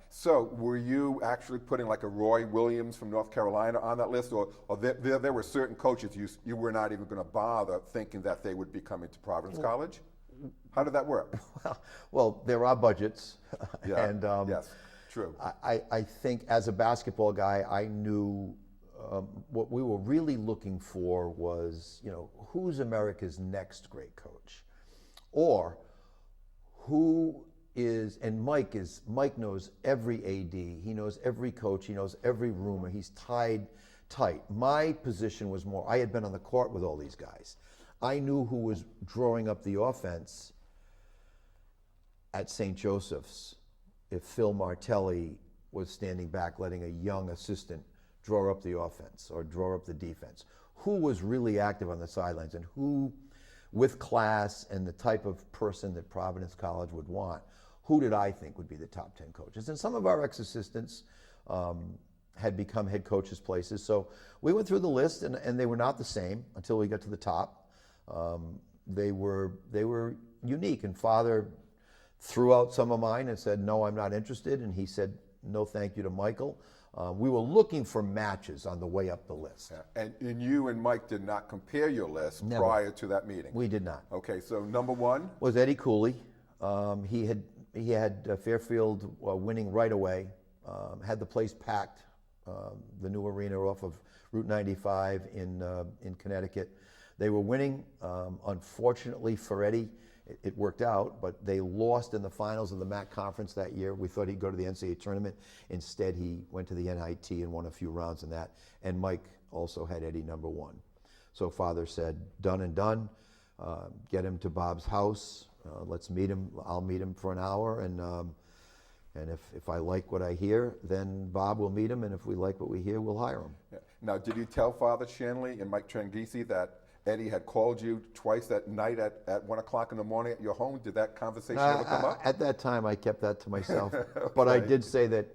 So were you actually putting like a Roy Williams from North Carolina on that list, or there were certain coaches you were not even going to bother thinking that they would be coming to Providence College? How did that work? Well, there are budgets. Yeah. And yes, true. I think as a basketball guy, I knew what we were really looking for was, who's America's next great coach? Or who is, and Mike knows every AD, he knows every coach, he knows every rumor, he's tied tight. My position was more, I had been on the court with all these guys. I knew who was drawing up the offense at St. Joseph's if Phil Martelli was standing back letting a young assistant draw up the offense or draw up the defense. Who was really active on the sidelines, and who, with class and the type of person that Providence College would want, who did I think would be the top 10 coaches? And some of our ex-assistants had become head coaches places. So we went through the list, and they were not the same until we got to the top. They were unique, and Father threw out some of mine and said, no, I'm not interested. And he said, no, thank you to Michael. We were looking for matches on the way up the list. Yeah. And you and Mike did not compare your list Never. Prior to that meeting? We did not. Okay, so number 1? Was Eddie Cooley. He had Fairfield winning right away, had the place packed, the new arena off of Route 95 in Connecticut. They were winning. Unfortunately for Eddie, it worked out, but they lost in the finals of the MAC conference that year. We thought he'd go to the NCAA tournament. Instead, he went to the NIT and won a few rounds in that. And Mike also had Eddie number 1. So Father said, done and done. Get him to Bob's house. Let's meet him. I'll meet him for an hour, and if I like what I hear, then Bob will meet him, and if we like what we hear, we'll hire him. Yeah. Now, did you tell Father Shanley and Mike Trengisi that Eddie had called you twice that night at 1 o'clock in the morning at your home? Did that conversation ever come up? At that time, I kept that to myself. Okay. But I did say that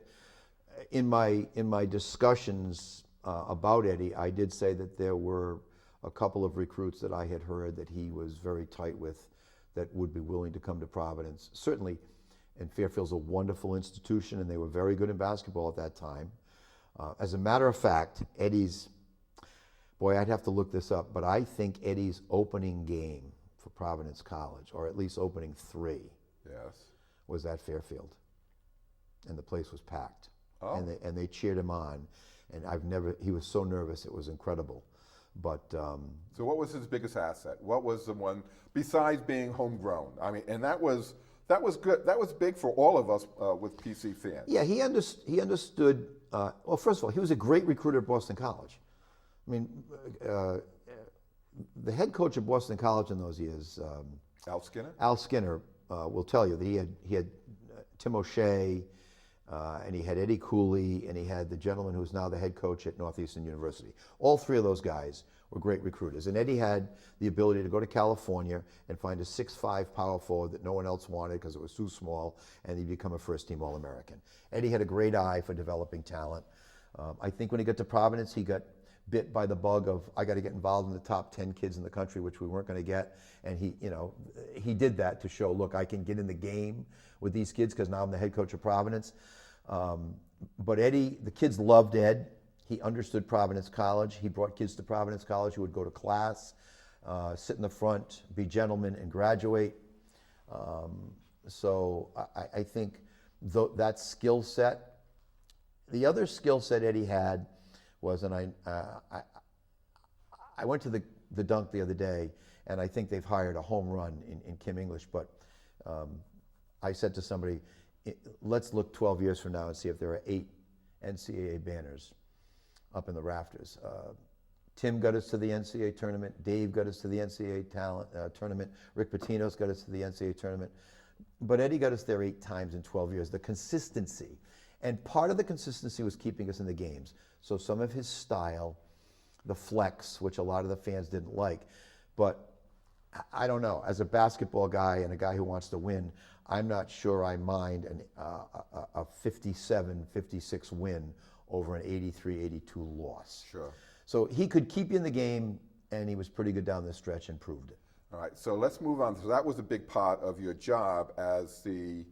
in my discussions about Eddie, I did say that there were a couple of recruits that I had heard that he was very tight with that would be willing to come to Providence. Certainly, and Fairfield's a wonderful institution, and they were very good in basketball at that time. As a matter of fact, Eddie's, boy, I'd have to look this up, but I think Eddie's opening game for Providence College, or at least opening 3, Yes. was at Fairfield. And the place was packed. Oh. And they cheered him on. And he was so nervous, it was incredible. But So what was his biggest asset? What was the one, besides being homegrown? I mean, and that was good. That was big for all of us with PC fans. yeah, he understood. Well, first of all, he was a great recruiter at Boston College. I mean, the head coach at Boston College in those years, Al Skinner? Al Skinner, will tell you that he had Tim O'Shea, and he had Eddie Cooley, and he had the gentleman who's now the head coach at Northeastern University. All 3 of those guys were great recruiters. And Eddie had the ability to go to California and find a 6'5" power forward that no one else wanted because it was too small, and he'd become a first-team All-American. Eddie had a great eye for developing talent. I think when he got to Providence, he got bit by the bug of, I got to get involved in the top 10 kids in the country, which we weren't going to get. And he did that to show, look, I can get in the game with these kids because now I'm the head coach of Providence. But Eddie, the kids loved Ed. He understood Providence College. He brought kids to Providence College who would go to class, sit in the front, be gentlemen, and graduate. So I think that skill set. The other skill set Eddie had was, and I went to the dunk the other day, and I think they've hired a home run in Kim English, but I said to somebody, let's look 12 years from now and see if there are 8 NCAA banners up in the rafters. Tim got us to the NCAA tournament. Dave got us to the NCAA talent tournament. Rick Pitino's got us to the NCAA tournament. But Eddie got us there 8 times in 12 years. The consistency. And part of the consistency was keeping us in the games. So some of his style, the flex, which a lot of the fans didn't like. But I don't know. As a basketball guy and a guy who wants to win, I'm not sure I mind a 57, 56 win over an 83, 82 loss. Sure. So he could keep you in the game, and he was pretty good down the stretch and proved it. All right, so let's move on. So that was a big part of your job as the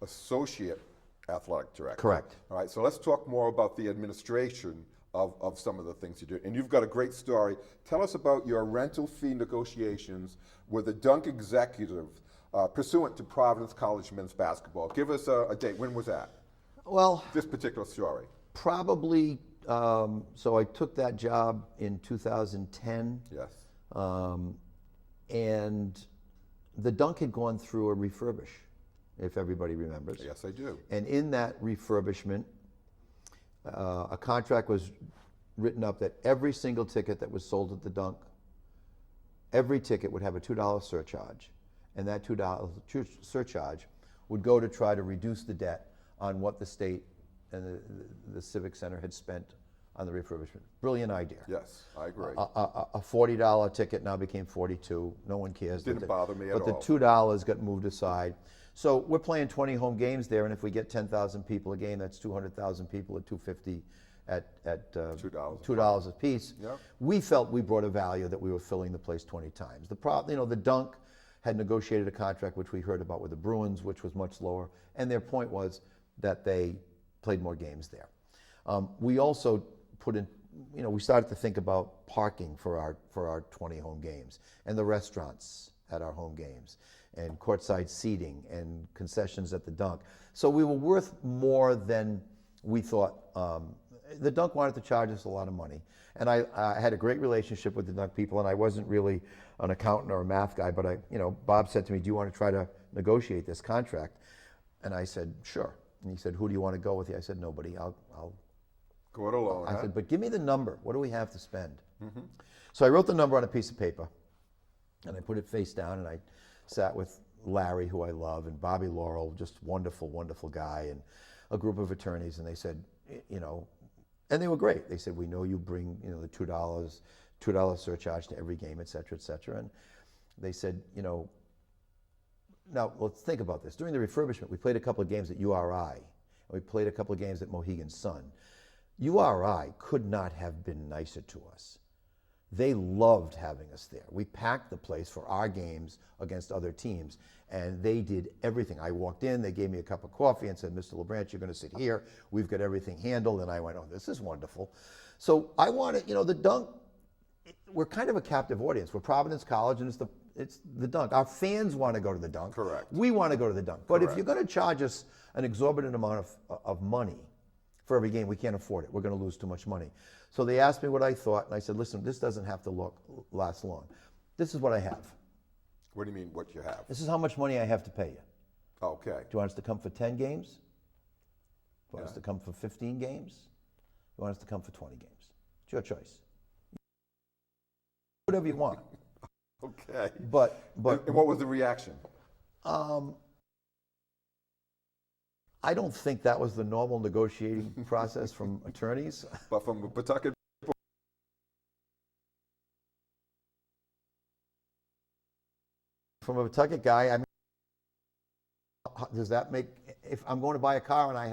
associate athletic director. Correct. All right, so let's talk more about the administration of some of the things you do. And you've got a great story. Tell us about your rental fee negotiations with the dunk executive pursuant to Providence College men's basketball. Give us a date. When was that? Well, This particular story. probably, so I took that job in 2010. Yes. And the dunk had gone through a refurbish, if everybody remembers. Yes, I do. And in that refurbishment, a contract was written up that every single ticket that was sold at the dunk, every ticket would have a $2 surcharge. And that $2 surcharge would go to try to reduce the debt on what the state and the Civic Center had spent on the refurbishment. Brilliant idea. Yes, I agree. A $40 ticket now became $42. No one cares. Didn't bother me at all. But the $2 got moved aside. So we're playing 20 home games there, and if we get 10,000 people a game, that's 200,000 people at $250 at $2 a piece. Yep. We felt we brought a value that we were filling the place 20 times. The dunk had negotiated a contract, which we heard about with the Bruins, which was much lower, and their point was that they played more games there. We also put in, we started to think about parking for our 20 home games, and the restaurants at our home games, and courtside seating, and concessions at the dunk. So we were worth more than we thought. The dunk wanted to charge us a lot of money, and I had a great relationship with the dunk people, and I wasn't really an accountant or a math guy, but Bob said to me, do you want to try to negotiate this contract? And I said, sure. And he said, who do you want to go with? I said, nobody. I'll Go it alone. I said, but give me the number. What do we have to spend? Mm-hmm. So I wrote the number on a piece of paper, and I put it face down, and I sat with Larry, who I love, and Bobby Laurel, just wonderful, wonderful guy, and a group of attorneys, and they said, and they were great. They said, we know you bring, the $2 surcharge to every game, et cetera, et cetera. And they said, now let's think about this. During the refurbishment, we played a couple of games at URI, and we played a couple of games at Mohegan Sun. URI could not have been nicer to us. They loved having us there. We packed the place for our games against other teams, and they did everything. I walked in, they gave me a cup of coffee and said, Mr. LaBranche, you're going to sit here. We've got everything handled. And I went, oh, this is wonderful. So I wanted, the Dunk, we're kind of a captive audience. We're Providence College, and it's the Dunk. Our fans want to go to the Dunk. Correct. We want to go to the Dunk. But if Correct. you're going to charge us an exorbitant amount of money for every game, we can't afford it. We're going to lose too much money. So they asked me what I thought, and I said, listen, this doesn't have to last long. This is what I have. What do you mean, what you have? This is how much money I have to pay you. Okay. Do you want us to come for 10 games? Do you want us to come for 15 games? Do you want us to come for 20 games? It's your choice. Whatever you want. Okay. But and what was the reaction? I don't think that was the normal negotiating process from attorneys. But from a Pawtucket. From a Pawtucket guy, I mean, does that make, if I'm going to buy a car and I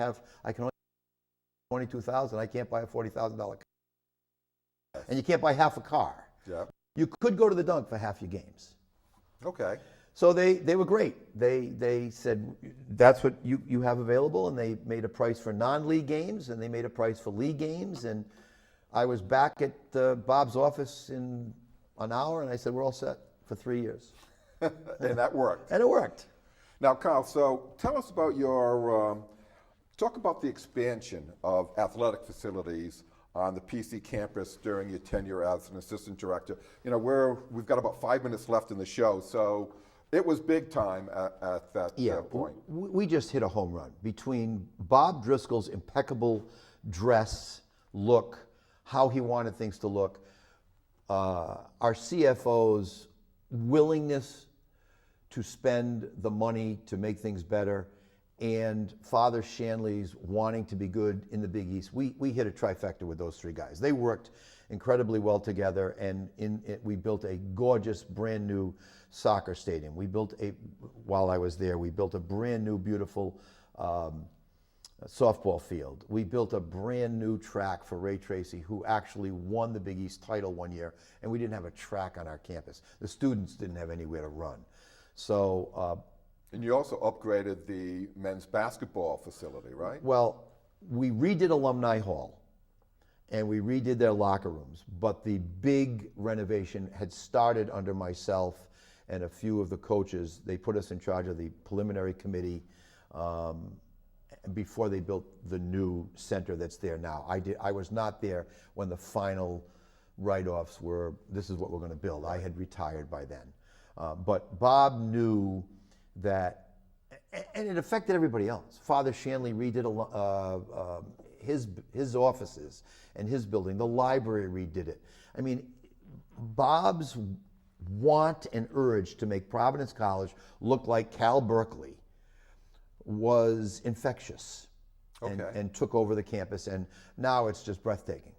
can only $22,000, I can't buy a $40,000 car. And you can't buy half a car. Yeah. You could go to the Dunk for half your games. Okay. So they were great. They said, that's what you have available, and they made a price for non-league games, and they made a price for league games, and I was back at Bob's office in an hour, and I said, we're all set for 3 years. And that worked. And it worked. Now, Kyle, so tell us about talk about the expansion of athletic facilities on the PC campus during your tenure as an assistant director. We've got about 5 minutes left in the show, so it was big time at that point. We just hit a home run between Bob Driscoll's impeccable dress, look, how he wanted things to look, our CFO's willingness to spend the money to make things better, and Father Shanley's wanting to be good in the Big East. We hit a trifecta with those three guys. They worked incredibly well together, and we built a gorgeous brand new soccer stadium. While I was there, we built a brand new beautiful softball field. We built a brand new track for Ray Tracy, who actually won the Big East title one year, and we didn't have a track on our campus. The students didn't have anywhere to run. So. And you also upgraded the men's basketball facility, right? Well, we redid Alumni Hall, and we redid their locker rooms, but the big renovation had started under myself and a few of the coaches. They put us in charge of the preliminary committee before they built the new center that's there now. I was not there when the final write-offs were, this is what we're going to build. I had retired by then. But Bob knew that, and it affected everybody else. Father Shanley redid his offices and his building. The library redid it. I mean, Bob's want and urge to make Providence College look like Cal Berkeley was infectious, and took over the campus, and now it's just breathtaking.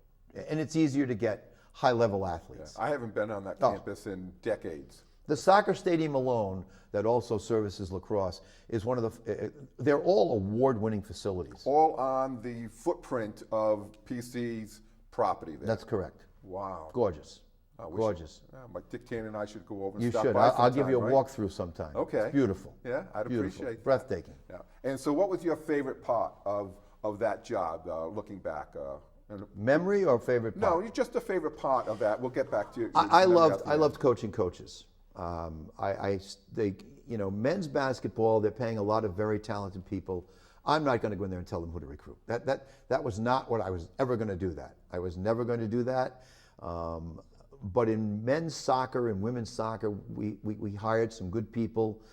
And it's easier to get high-level athletes. Yeah, I haven't been on that campus in decades. The soccer stadium alone, that also services lacrosse, is one of the, they're all award-winning facilities. All on the footprint of PC's property there. That's correct. Wow. Gorgeous. Gorgeous. Dick Tanner and I should go over and You stop should. by I'll give you a right? walkthrough sometime. Okay. It's beautiful. Yeah, I'd Beautiful. appreciate that. Breathtaking. Yeah. And so what was your favorite part of that job, looking back? Memory or favorite part? No, just a favorite part of that. We'll get back to you. I loved coaching coaches. Men's basketball, they're paying a lot of very talented people. I'm not going to go in there and tell them who to recruit. That was not what I was ever going to do that. I was never going to do that. But in men's soccer and women's soccer, we hired some good people.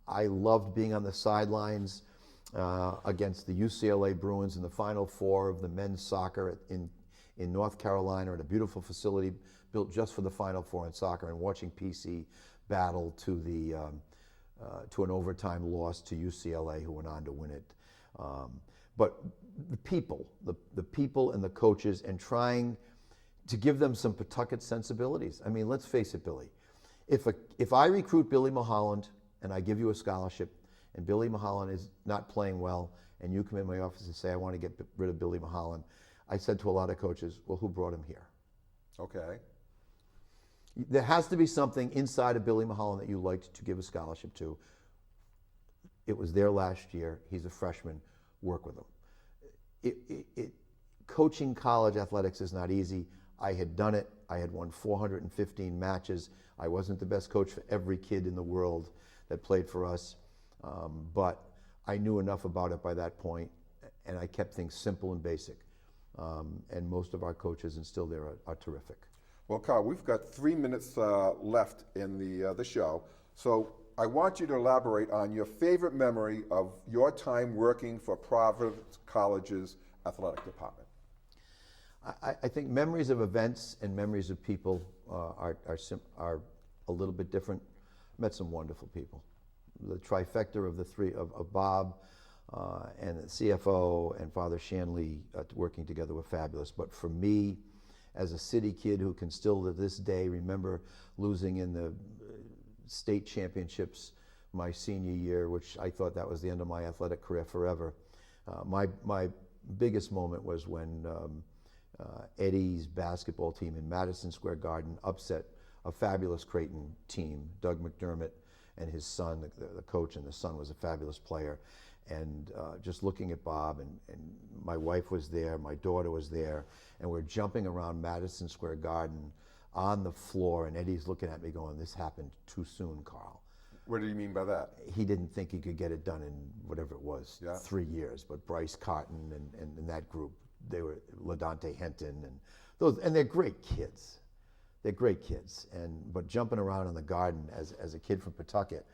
I loved being on the sidelines against the UCLA Bruins in the Final Four of the men's soccer in North Carolina, at a beautiful facility built just for the Final Four in soccer, and watching PC battle to an overtime loss to UCLA, who went on to win it. But the people and the coaches, and to give them some Pawtucket sensibilities. I mean, let's face it, Billy. If I recruit Billy Mulholland and I give you a scholarship, and Billy Mulholland is not playing well, and you come in my office and say, I want to get rid of Billy Mulholland, I said to a lot of coaches, well, who brought him here? Okay. There has to be something inside of Billy Mulholland that you liked to give a scholarship to. It was there last year. He's a freshman. Work with him. Coaching college athletics is not easy. I had done it. I had won 415 matches. I wasn't the best coach for every kid in the world that played for us, but I knew enough about it by that point, and I kept things simple and basic. And most of our coaches and still there are terrific. Well, Carl, we've got 3 minutes left in the show, so I want you to elaborate on your favorite memory of your time working for Providence College's athletic department. I think memories of events and memories of people are a little bit different. Met some wonderful people. The trifecta of the three of Bob and the CFO and Father Shanley working together were fabulous. But for me, as a city kid who can still to this day remember losing in the state championships my senior year, which I thought that was the end of my athletic career forever. My biggest moment was when Eddie's basketball team in Madison Square Garden upset a fabulous Creighton team. Doug McDermott and his son, the coach, and the son was a fabulous player. And just looking at Bob, and my wife was there, my daughter was there, and we're jumping around Madison Square Garden on the floor, and Eddie's looking at me going, "This happened too soon, Carl." What do you mean by that? He didn't think he could get it done in whatever it was, Yeah. 3 years. But Bryce Cotton and that group, they were LaDante Henton and those, and they're great kids. They're great kids. But jumping around in the Garden as a kid from Pawtucket,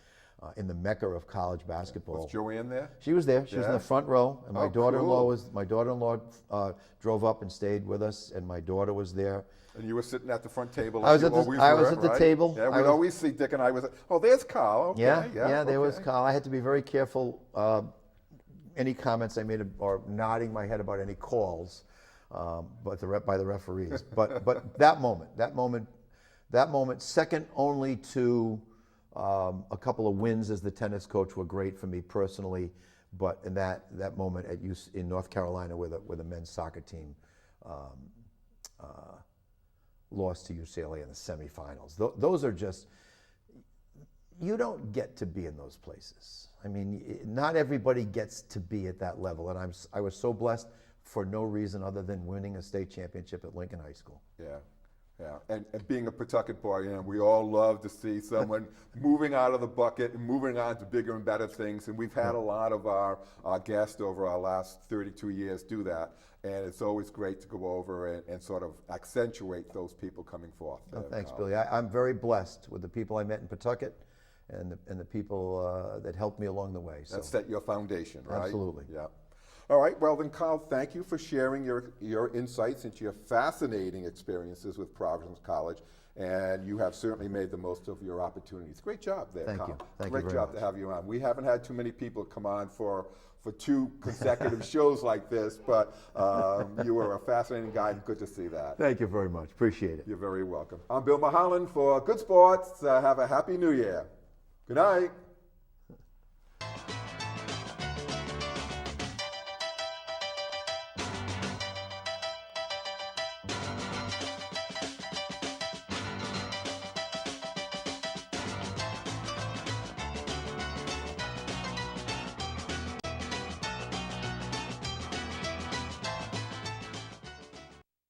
in the mecca of college basketball. Was Joanne there? She was there. She was in Yeah? the front row, and my Oh, daughter-in-law cool. drove up and stayed with us, and my daughter was there. And you were sitting at the front table. I was like at you the- always I was were, at the right? table. Yeah, I we'd was- always see Dick and I was. Oh, there's Carl. Okay, Yeah, there was okay. Carl. I had to be very careful. Any comments I made or nodding my head about any calls, but by the referees. But that moment, second only to a couple of wins as the tennis coach, were great for me personally. But in that moment in North Carolina, where the men's soccer team lost to UCLA in the semifinals. Those are just, you don't get to be in those places. I mean, not everybody gets to be at that level, and I was so blessed for no reason other than winning a state championship at Lincoln High School. Yeah. And being a Pawtucket boy, we all love to see someone moving out of the bucket and moving on to bigger and better things. And we've had a lot of our guests over our last 32 years do that. And it's always great to go over and sort of accentuate those people coming forth. Oh, thanks, Billy. I'm very blessed with the people I met in Pawtucket and the people that helped me along the way. That set your foundation, right? Absolutely. Yeah. All right, well then, Carl, thank you for sharing your insights into your fascinating experiences with Providence College, and you have certainly made the most of your opportunities. Great job there, Thank Carl. you. Thank you Great very job much. to have you on. We haven't had too many people come on for 2 consecutive shows like this, but you were a fascinating guy, and good to see that. Thank you very much. Appreciate it. You're very welcome. I'm Bill Mulholland for Good Sports. Have a happy New Year. Good night.